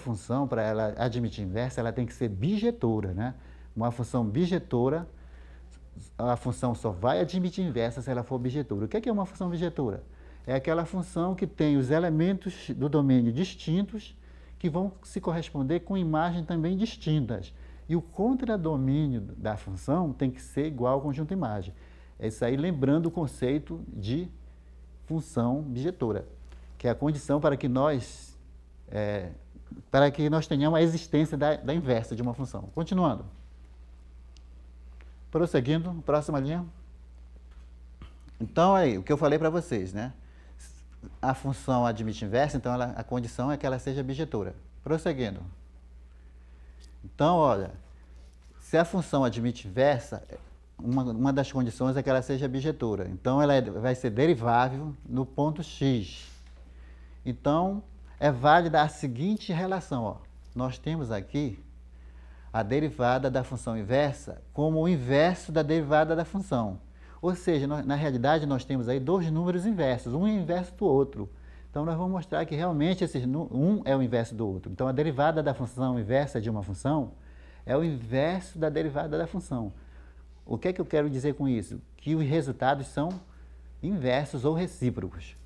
função, para ela admitir inversa, ela tem que ser bijetora, né? Uma função bijetora, a função só vai admitir inversa se ela for bijetora. O que é uma função bijetora? É aquela função que tem os elementos do domínio distintos que vão se corresponder com imagens também distintas. E o contradomínio da função tem que ser igual ao conjunto imagem. É isso aí, lembrando o conceito de função bijetora, que é a condição para que nós tenhamos a existência da inversa de uma função. Continuando. Prosseguindo, próxima linha. Então, aí, o que eu falei para vocês, né? A função admite inversa, então a condição é que ela seja bijetora. Prosseguindo. Então, olha, se a função admite inversa, uma das condições é que ela seja bijetora. Então, ela vai ser derivável no ponto x. Então, é válida a seguinte relação, ó. Nós temos aqui a derivada da função inversa como o inverso da derivada da função. Ou seja, na realidade, nós temos aí dois números inversos, um é o inverso do outro. Então, nós vamos mostrar que realmente um é o inverso do outro. Então, a derivada da função inversa de uma função é o inverso da derivada da função. O que é que eu quero dizer com isso? Que os resultados são inversos ou recíprocos.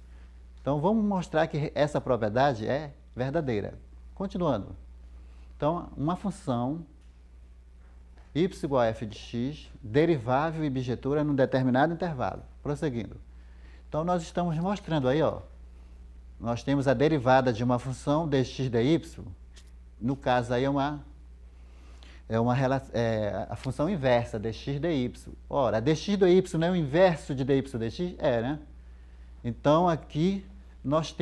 Então, vamos mostrar que essa propriedade é verdadeira. Continuando. Então, uma função y igual a f de x, derivável e bijetora num determinado intervalo. Prosseguindo. Então, nós estamos mostrando aí, ó, nós temos a derivada de uma função dx dy, no caso aí a função inversa, dx dy. Ora, a dx dy não é o inverso de dy dx? É, né? Então, aqui nós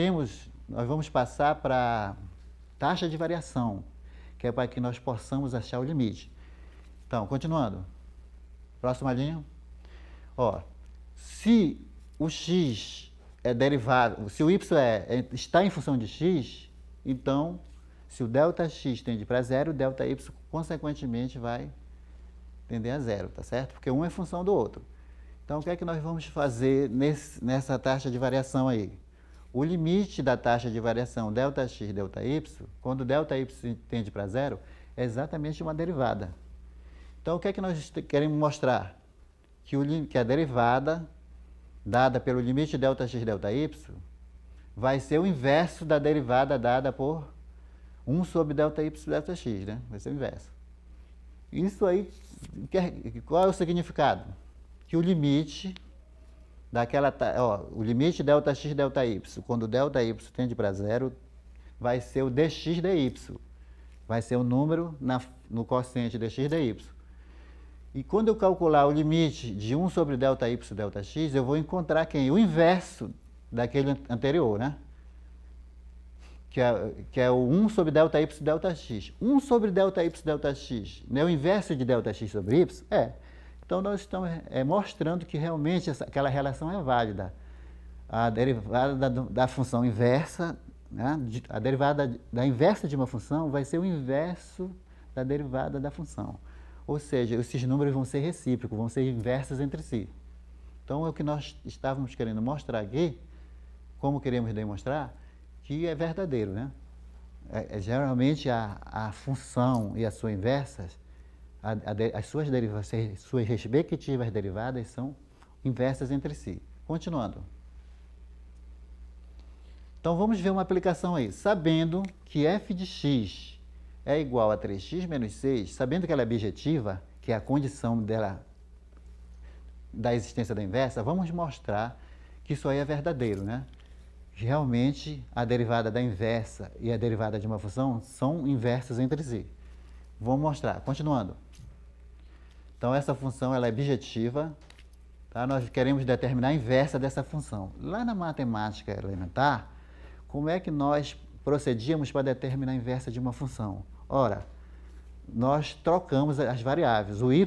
vamos passar para taxa de variação, que é para que nós possamos achar o limite. Então, continuando. Próxima linha. Ó, se o x é derivado, se o y está em função de x, então, se o Δx tende para zero, o Δy, consequentemente, vai tender a zero, tá certo? Porque um é função do outro. Então, o que é que nós vamos fazer nessa taxa de variação aí? O limite da taxa de variação Δx, Δy, quando Δy tende para zero, é exatamente uma derivada. Então, o que é que nós queremos mostrar? Que a derivada dada pelo limite Δx, Δy vai ser o inverso da derivada dada por 1 sobre Δy, Δx, né? Vai ser o inverso. Isso aí, qual é o significado? Que o limite o limite Δx, Δy, quando Δy tende para zero, vai ser o dx dy. Vai ser o número no quociente dx dy. E quando eu calcular o limite de 1 sobre Δy, Δx, eu vou encontrar quem? O inverso daquele anterior, né? Que é o 1 sobre Δy, Δx. 1 sobre Δy, Δx, não é o inverso de Δx sobre y? É. Então, nós estamos mostrando que realmente aquela relação é válida. A derivada da função inversa, né? A derivada da inversa de uma função vai ser o inverso da derivada da função. Ou seja, esses números vão ser recíprocos, vão ser inversos entre si. Então, é o que nós estávamos querendo mostrar aqui, como queremos demonstrar, que é verdadeiro, né? Geralmente, a função e as suas inversas, as suas respectivas derivadas são inversas entre si. Continuando. Então, vamos ver uma aplicação aí. Sabendo que f de x é igual a 3x menos 6, sabendo que ela é bijetiva, que é a condição da existência da inversa, vamos mostrar que isso aí é verdadeiro, né? Realmente, a derivada da inversa e a derivada de uma função são inversas entre si. Vamos mostrar. Continuando. Então, essa função ela é bijetiva, tá? Nós queremos determinar a inversa dessa função. Lá na matemática elementar, como é que nós procedíamos para determinar a inversa de uma função? Ora, nós trocamos as variáveis. O y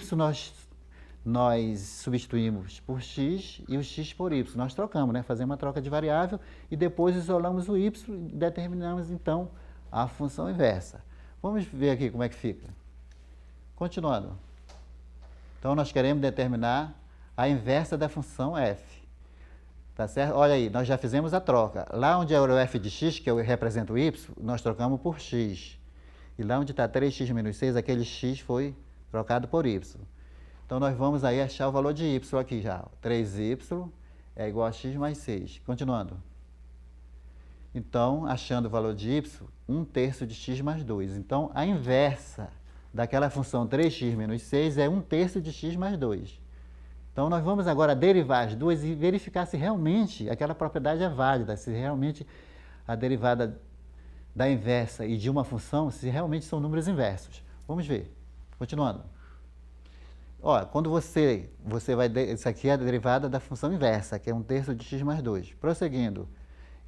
nós substituímos por x e o x por y. Nós trocamos, né? Fazemos uma troca de variável e depois isolamos o y e determinamos, então, a função inversa. Vamos ver aqui como é que fica. Continuando. Então, nós queremos determinar a inversa da função f. Tá certo? Olha aí, nós já fizemos a troca. Lá onde era o f de x, que eu represento o y, nós trocamos por x. E lá onde está 3x menos 6, aquele x foi trocado por y. Então, nós vamos aí achar o valor de y aqui já. 3y é igual a x mais 6. Continuando. Então, achando o valor de y, 1/3 de x mais 2. Então, a inversa daquela função 3x menos 6 é 1/3 de x mais 2. Então, nós vamos agora derivar as duas e verificar se realmente aquela propriedade é válida, se realmente a derivada da inversa e de uma função, se realmente são números inversos. Vamos ver. Continuando. Ó, quando você vai... Isso aqui é a derivada da função inversa, que é 1/3 de x mais 2. Prosseguindo.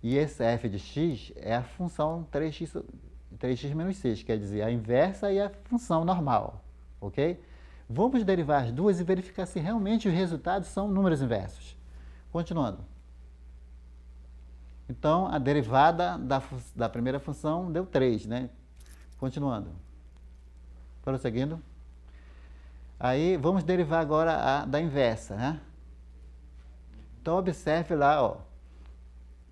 E esse f de x é a função 3x menos 6, quer dizer, a inversa e a função normal, ok? Vamos derivar as duas e verificar se realmente os resultados são números inversos. Continuando. Então, a derivada da primeira função deu 3, né? Continuando. Prosseguindo. Aí, vamos derivar agora a da inversa, né? Então, observe lá, ó,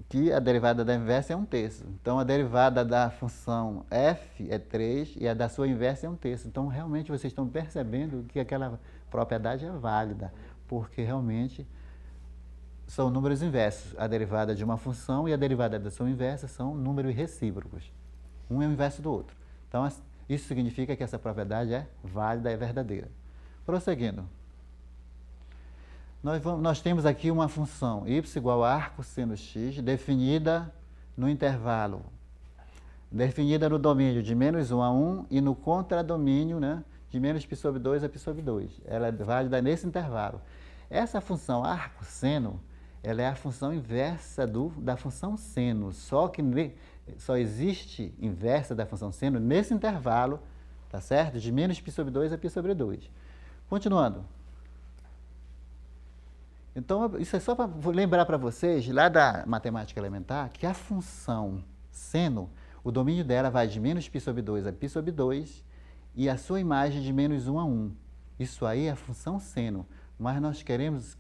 que a derivada da inversa é 1/3. Então, a derivada da função f é 3 e a da sua inversa é 1/3. Então, realmente, vocês estão percebendo que aquela propriedade é válida, porque realmente são números inversos. A derivada de uma função e a derivada da sua inversa são números recíprocos. Um é o inverso do outro. Então, isso significa que essa propriedade é válida, é verdadeira. Prosseguindo. Nós temos aqui uma função y igual a arcosseno x, definida no intervalo, definida no domínio de -1 a 1 e no contradomínio, né, de menos π sobre 2 a π sobre 2. Ela é válida nesse intervalo. Essa função arcosseno, ela é a função inversa da função seno, só que só existe inversa da função seno nesse intervalo, tá certo? De menos π sobre 2 a π sobre 2. Continuando. Então, isso é só para lembrar para vocês, lá da matemática elementar, que a função seno, o domínio dela vai de menos π sobre 2 a π sobre 2 e a sua imagem de -1 a 1. Isso aí é a função seno, mas nós queremos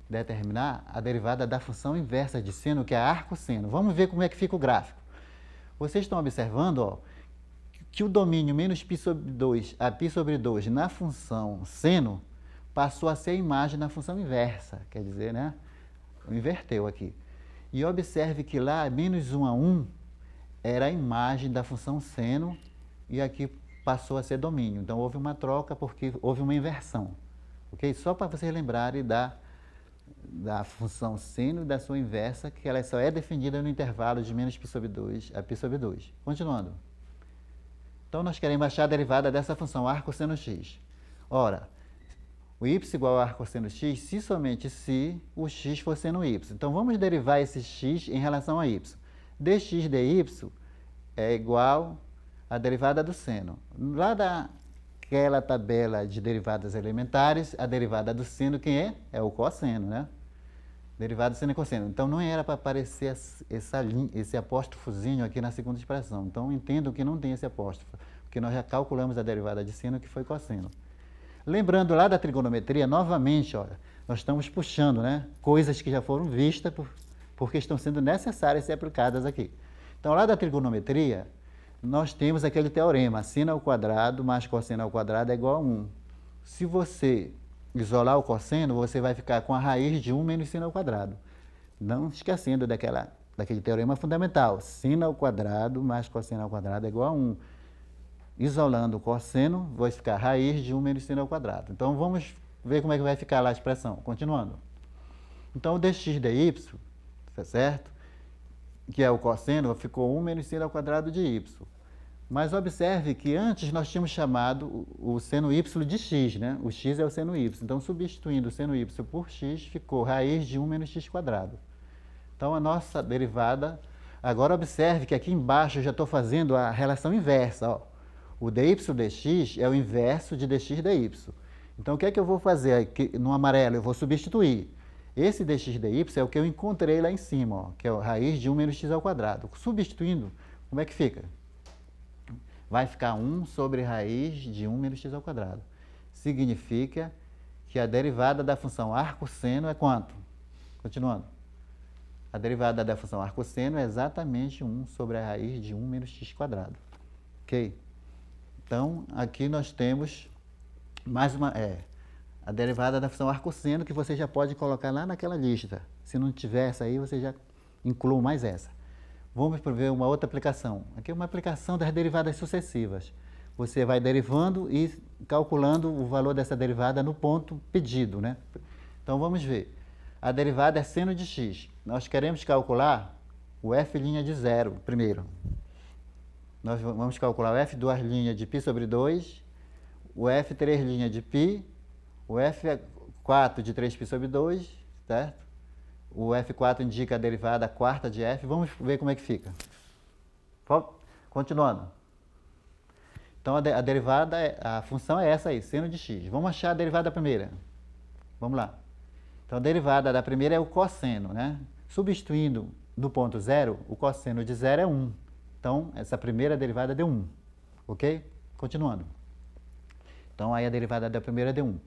determinar a derivada da função inversa de seno, que é a arcosseno. Vamos ver como é que fica o gráfico. Vocês estão observando, ó, que o domínio menos π sobre 2 a π sobre 2 na função seno passou a ser a imagem na função inversa, quer dizer, né? Inverteu aqui. E observe que lá, -1 a 1 era a imagem da função seno e aqui passou a ser domínio. Então, houve uma troca porque houve uma inversão. Ok? Só para vocês lembrarem da função seno e da sua inversa, que ela só é definida no intervalo de menos π sobre 2 a π sobre 2. Continuando. Então, nós queremos achar a derivada dessa função arcosseno x. Ora, o y igual a arcosseno x se somente se o x for seno y. Então, vamos derivar esse x em relação a y. dx dy é igual à derivada do seno. Lá daquela tabela de derivadas elementares, a derivada do seno, quem é? É o cosseno, né? Derivada do seno e cosseno. Então, não era para aparecer esse apóstrofozinho aqui na segunda expressão. Então, entendo que não tem esse apóstrofo, porque nós já calculamos a derivada de seno, que foi cosseno. Lembrando lá da trigonometria, novamente, olha, nós estamos puxando, né, coisas que já foram vistas porque estão sendo necessárias ser aplicadas aqui. Então, lá da trigonometria, nós temos aquele teorema, seno ao quadrado mais cosseno ao quadrado é igual a 1. Se você isolar o cosseno, você vai ficar com a raiz de 1 menos seno ao quadrado. Não esquecendo daquele teorema fundamental, seno ao quadrado mais cosseno ao quadrado é igual a 1. Isolando o cosseno, vai ficar raiz de 1 menos seno ao quadrado. Então, vamos ver como é que vai ficar lá a expressão. Continuando. Então, o dx dy, tá certo? Que é o cosseno, ficou 1 menos seno ao quadrado de y. Mas observe que antes nós tínhamos chamado o seno y de x, né? O x é o seno y. Então, substituindo o seno y por x, ficou raiz de 1 menos x quadrado. Então, a nossa derivada... Agora, observe que aqui embaixo eu já estou fazendo a relação inversa, ó. O dy dx é o inverso de dx dy. Então, o que é que eu vou fazer aqui no amarelo? Eu vou substituir. Esse dx dy é o que eu encontrei lá em cima, ó, que é a raiz de 1 menos x ao quadrado. Substituindo, como é que fica? Vai ficar 1 sobre raiz de 1 menos x ao quadrado. Significa que a derivada da função arcosseno é quanto? Continuando. A derivada da função arcosseno é exatamente 1 sobre a raiz de 1 menos x quadrado. Ok? Então, aqui nós temos mais uma, a derivada da função arcosseno, que você já pode colocar lá naquela lista. Se não tiver essa aí, você já inclui mais essa. Vamos ver uma outra aplicação. Aqui é uma aplicação das derivadas sucessivas. Você vai derivando e calculando o valor dessa derivada no ponto pedido, né? Então, vamos ver. A derivada é seno de x. Nós queremos calcular o f' de zero primeiro. Nós vamos calcular o f2' de π sobre 2, o f3' de π, o f4 de 3π sobre 2, certo? O f4 indica a derivada quarta de f. Vamos ver como é que fica. Continuando. Então, a derivada, a função é essa aí, seno de x. Vamos achar a derivada primeira. Vamos lá. Então, a derivada da primeira é o cosseno, né? Substituindo do ponto zero, o cosseno de zero é 1. Então, essa primeira derivada deu 1. Ok? Continuando. Então, aí a derivada da primeira deu 1.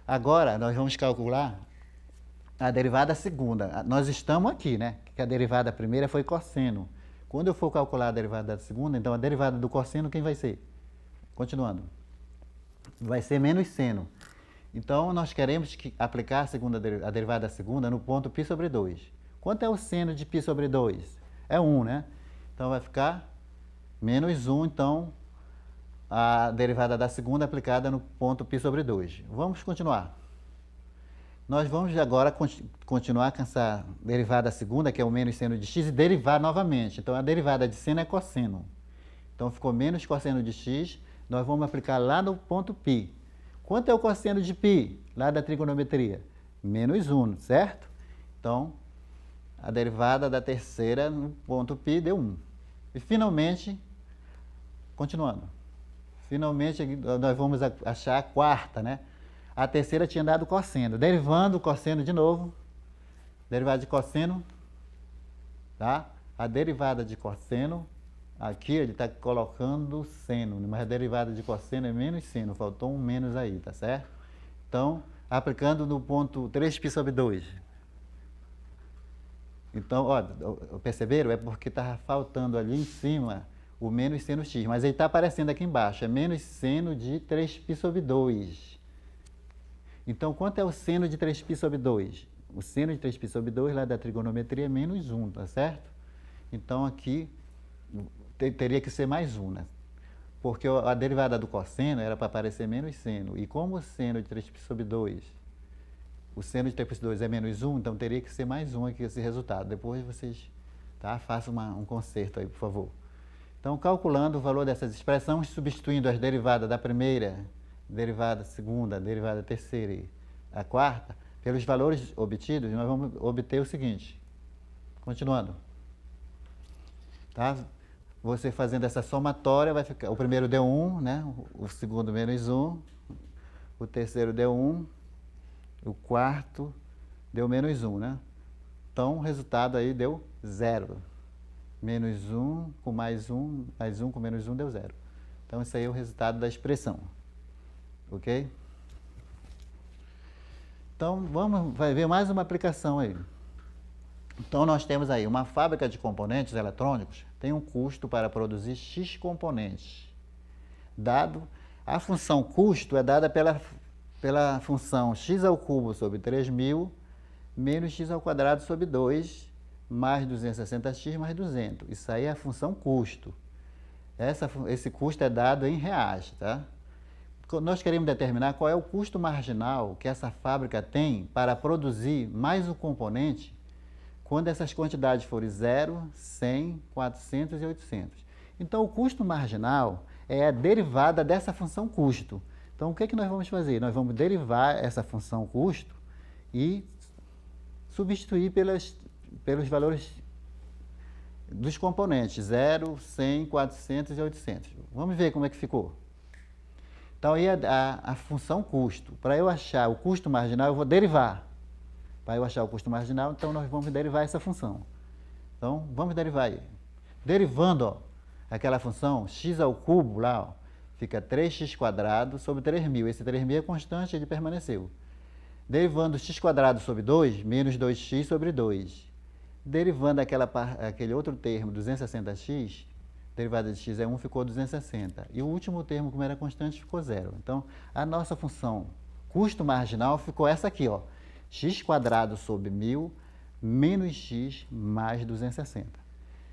Agora, nós vamos calcular a derivada segunda. Nós estamos aqui, né? Que a derivada primeira foi cosseno. Quando eu for calcular a derivada da segunda, então a derivada do cosseno, quem vai ser? Continuando. Vai ser menos seno. Então, nós queremos aplicar a derivada segunda no ponto π sobre 2. Quanto é o seno de π sobre 2? É 1, né? Então, vai ficar menos 1, então, a derivada da segunda aplicada no ponto π sobre 2. Vamos continuar. Nós vamos agora continuar com essa derivada segunda, que é o menos seno de x, e derivar novamente. Então, a derivada de seno é cosseno. Então, ficou menos cosseno de x, nós vamos aplicar lá no ponto π. Quanto é o cosseno de π, lá da trigonometria? Menos 1, certo? Então, a derivada da terceira no ponto π deu 1. E, finalmente, continuando. Finalmente, nós vamos achar a quarta, né? A terceira tinha dado cosseno. Derivando o cosseno de novo. Derivada de cosseno. Tá? A derivada de cosseno. Aqui ele está colocando seno, mas a derivada de cosseno é menos seno. Faltou um menos aí, tá certo? Então, aplicando no ponto 3π sobre 2. Então, ó, perceberam? É porque estava faltando ali em cima o menos seno x. Mas ele está aparecendo aqui embaixo. É menos seno de 3π sobre 2. Então, quanto é o seno de 3π sobre 2? O seno de 3π sobre 2, lá da trigonometria, é menos 1, tá certo? Então, aqui teria que ser mais 1, né? Porque a derivada do cosseno era para aparecer menos seno. E como o seno de 3π sobre 2, o seno de 3π sobre 2 é menos 1, então teria que ser mais 1 aqui esse resultado. Depois vocês, tá? Façam um conserto aí, por favor. Então, calculando o valor dessas expressões, substituindo as derivadas da primeira, derivada segunda, derivada terceira e a quarta, pelos valores obtidos, nós vamos obter o seguinte. Continuando. Tá? Você fazendo essa somatória, vai ficar, o primeiro deu 1, né? O segundo menos 1, o terceiro deu 1, o quarto deu menos 1, né? Então, o resultado aí deu 0. Menos 1 com mais 1, mais 1 com menos 1 deu 0. Então, esse aí é o resultado da expressão. Ok? Então, vai ver mais uma aplicação aí. Então, nós temos aí uma fábrica de componentes eletrônicos, tem um custo para produzir X componentes. Dado, a função custo é dada pela função x ao cubo sobre 3.000 menos x ao quadrado sobre 2 mais 260x mais 200. Isso aí é a função custo. Esse custo é dado em reais, tá? Nós queremos determinar qual é o custo marginal que essa fábrica tem para produzir mais um componente quando essas quantidades forem 0, 100, 400 e 800. Então, o custo marginal é a derivada dessa função custo. Então, o que é que nós vamos fazer? Nós vamos derivar essa função custo e substituir pelos valores dos componentes 0, 100, 400 e 800. Vamos ver como é que ficou. Então, aí a função custo. Para eu achar o custo marginal, eu vou derivar. Para eu achar o custo marginal, então nós vamos derivar essa função. Então, vamos derivar aí. Derivando, ó, aquela função x ao cubo lá, ó, fica 3x² sobre 3.000. Esse 3.000 é constante, ele permaneceu. Derivando x² sobre 2, menos 2x sobre 2. Derivando aquele outro termo, 260x, derivada de x é 1, ficou 260. E o último termo, como era constante, ficou 0. Então, a nossa função custo marginal ficou essa aqui, ó, x² sobre 1.000 menos x mais 260.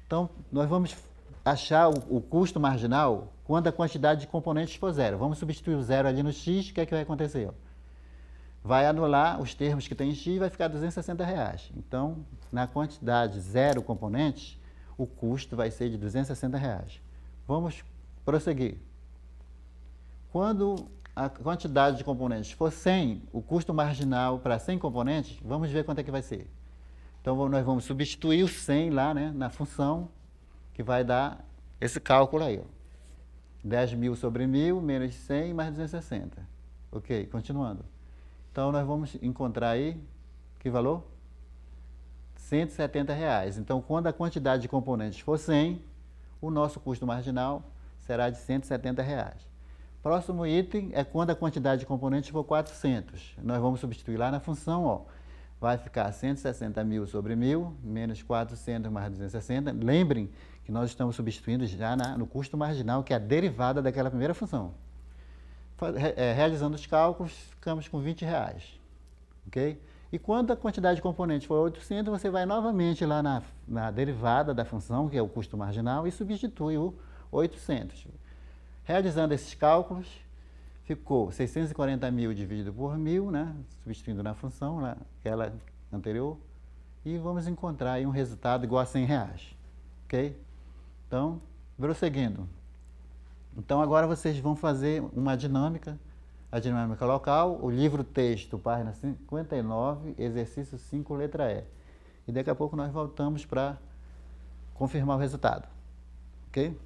Então, nós vamos achar o custo marginal quando a quantidade de componentes for 0. Vamos substituir o 0 ali no x, o que é que vai acontecer? Ó? Vai anular os termos que tem em x e vai ficar R$260. Então, na quantidade 0 componentes, o custo vai ser de R$260. Vamos prosseguir. Quando a quantidade de componentes for 100, o custo marginal para 100 componentes, vamos ver quanto é que vai ser. Então, nós vamos substituir o 100 lá, né, na função, que vai dar esse cálculo aí. Ó. 10.000 sobre 1.000 menos 100 mais 260. Ok, continuando. Então, nós vamos encontrar aí, que valor? R$170. Então, quando a quantidade de componentes for 100, o nosso custo marginal será de R$170. Próximo item é quando a quantidade de componentes for 400. Nós vamos substituir lá na função, ó, vai ficar 160.000 sobre 1.000, menos 400 mais 260. Lembrem que nós estamos substituindo já no custo marginal, que é a derivada daquela primeira função. Realizando os cálculos, ficamos com R$20. Ok? E quando a quantidade de componentes for 800, você vai novamente lá na derivada da função, que é o custo marginal, e substitui o 800. Realizando esses cálculos, ficou 640.000 dividido por 1.000, né? Substituindo na função, aquela anterior, e vamos encontrar aí um resultado igual a R$100. Ok? Então, prosseguindo. Então, agora vocês vão fazer uma dinâmica, a dinâmica local, o livro-texto, página 59, exercício 5, letra E. E daqui a pouco nós voltamos para confirmar o resultado. Ok?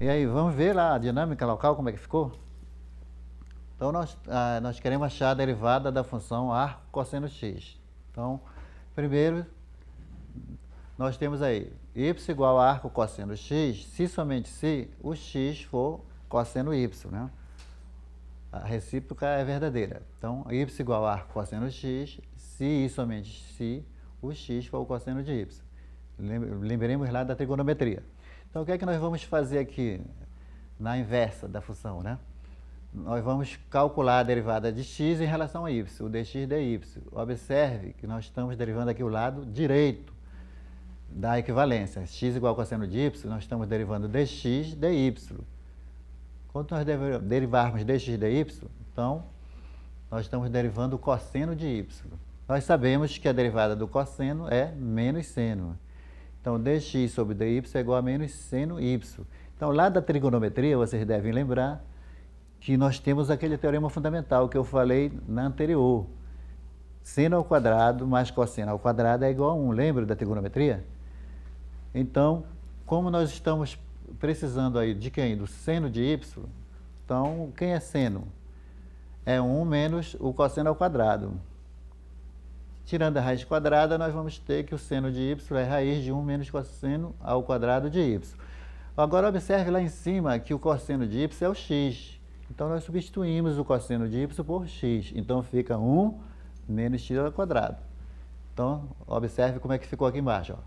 E aí, vamos ver lá a dinâmica local, como é que ficou? Então, nós queremos achar a derivada da função arco cosseno x. Então, primeiro, nós temos aí y igual a arco cosseno x, se somente se o x for cosseno y, né? A recíproca é verdadeira. Então, y igual a arco cosseno x, se e somente se o x for o cosseno de y. Lembremos lá da trigonometria. Então, o que é que nós vamos fazer aqui na inversa da função, né? Nós vamos calcular a derivada de x em relação a y, o dx dy. Observe que nós estamos derivando aqui o lado direito da equivalência. X igual a cosseno de y, nós estamos derivando dx dy. Quando nós derivarmos dx dy, então, nós estamos derivando o cosseno de y. Nós sabemos que a derivada do cosseno é menos seno. Então, dx sobre dy é igual a menos seno y. Então, lá da trigonometria, vocês devem lembrar que nós temos aquele teorema fundamental que eu falei na anterior. Seno ao quadrado mais cosseno ao quadrado é igual a 1. Lembra da trigonometria? Então, como nós estamos precisando aí de quem? Do seno de y. Então, quem é seno? É 1 menos o cosseno ao quadrado. Tirando a raiz quadrada, nós vamos ter que o seno de y é raiz de 1 menos cosseno ao quadrado de y. Agora, observe lá em cima que o cosseno de y é o x. Então, nós substituímos o cosseno de y por x. Então, fica 1 menos x ao quadrado. Então, observe como é que ficou aqui embaixo. Ó.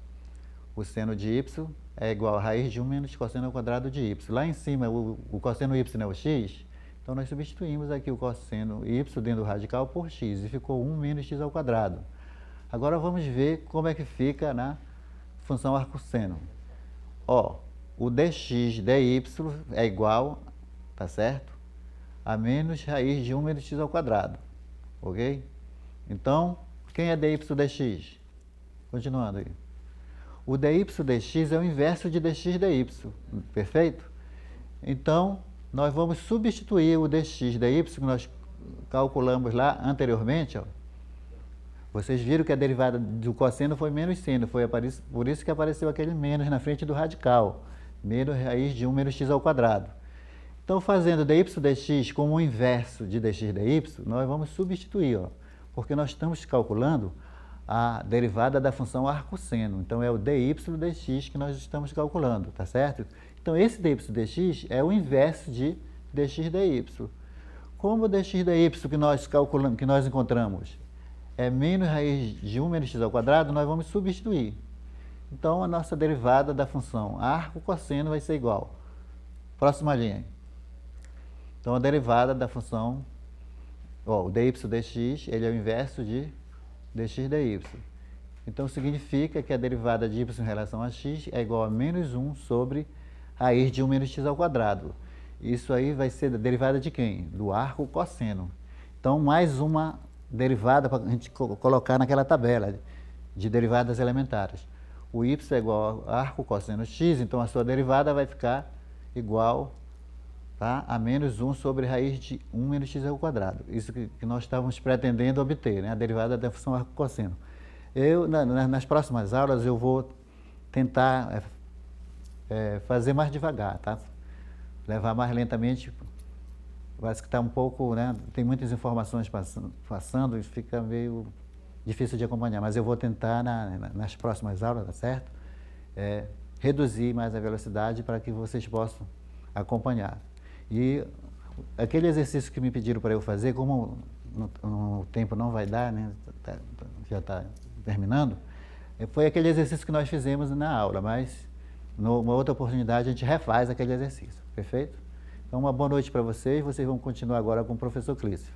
O seno de y é igual a raiz de 1 menos cosseno ao quadrado de y. Lá em cima, o cosseno y é o x. Então, nós substituímos aqui o cosseno y dentro do radical por x. E ficou 1 menos x ao quadrado. Agora, vamos ver como é que fica na função arcosseno. ó, o dx dy é igual, tá certo? A menos raiz de 1 menos x ao quadrado, ok? Então, quem é dy dx? Continuando aí. O dy dx é o inverso de dx dy, perfeito? Então, nós vamos substituir o dx dy que nós calculamos lá anteriormente, ó. Vocês viram que a derivada do cosseno foi menos seno, por isso que apareceu aquele menos na frente do radical, menos raiz de 1 menos x ao quadrado. Então, fazendo dy dx como o inverso de dx dy, nós vamos substituir, ó, porque nós estamos calculando a derivada da função arcosseno. Então, é o dy dx que nós estamos calculando, tá certo? Então, esse dy dx é o inverso de dx dy. Como o dx dy que nós calculamos, que nós encontramos, é menos raiz de 1 menos x ao quadrado, nós vamos substituir. Então, a nossa derivada da função arco-cosseno vai ser igual. Próxima linha. Então, a derivada da função, ó, o dy dx, ele é o inverso de dx dy. Então, significa que a derivada de y em relação a x é igual a menos 1 sobre raiz de 1 menos x ao quadrado. Isso aí vai ser a derivada de quem? Do arco-cosseno. Então, mais uma derivada para a gente colocar naquela tabela de derivadas elementares. O y é igual a arco-cosseno x, então a sua derivada vai ficar igual, tá, a menos 1 sobre raiz de 1 menos x ao quadrado. Isso que nós estávamos pretendendo obter, né, a derivada da função arco-cosseno. Nas próximas aulas eu vou tentar fazer mais devagar, tá? Levar mais lentamente. Parece que está um pouco, né? Tem muitas informações passando e fica meio difícil de acompanhar, mas eu vou tentar nas próximas aulas, tá certo? Reduzir mais a velocidade para que vocês possam acompanhar. E aquele exercício que me pediram para eu fazer, como o tempo não vai dar, né? Já está terminando, foi aquele exercício que nós fizemos na aula, mas numa outra oportunidade a gente refaz aquele exercício, perfeito? Então, uma boa noite para vocês. Vocês vão continuar agora com o professor Clício.